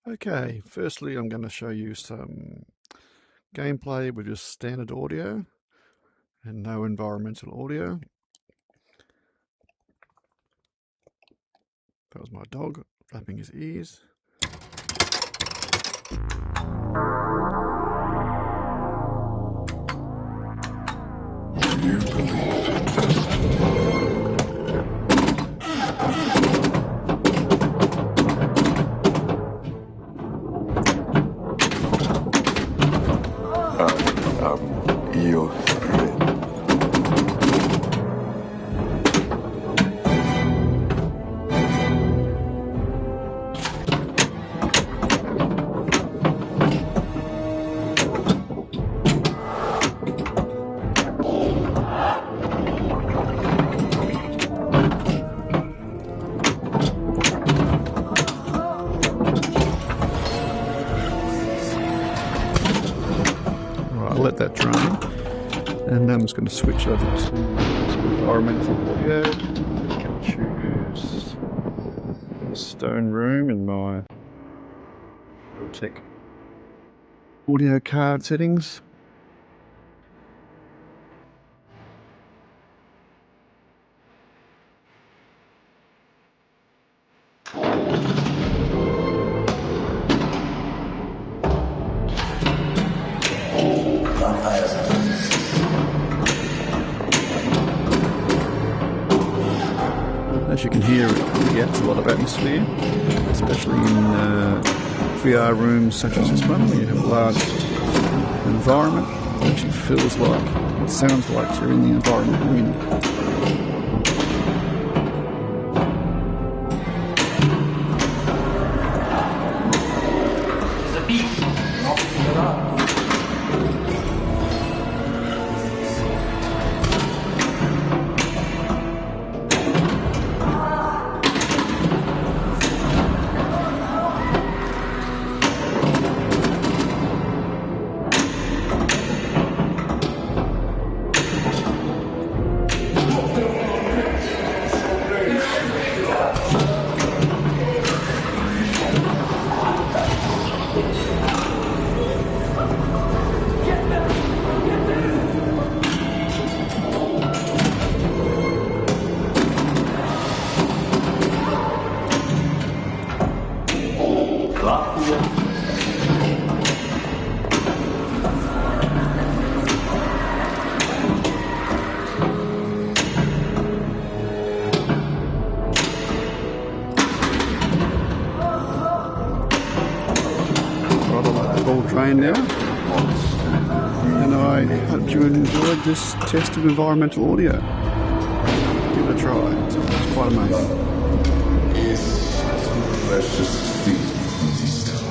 Okay, firstly I'm going to show you some gameplay with just standard audio and no environmental audio. That was my dog flapping his ears. Io I'll let that drain, and I'm just going to switch over to environmental audio. I can choose Stone Room in my Realtek audio card settings. As you can hear, it creates a lot of atmosphere, especially in VR rooms such as this one, where you have a large environment. It actually feels like, it sounds like you're in the environment you're in. All drained now, and I hope you enjoyed this test of environmental audio. Give it a try, it's quite amazing.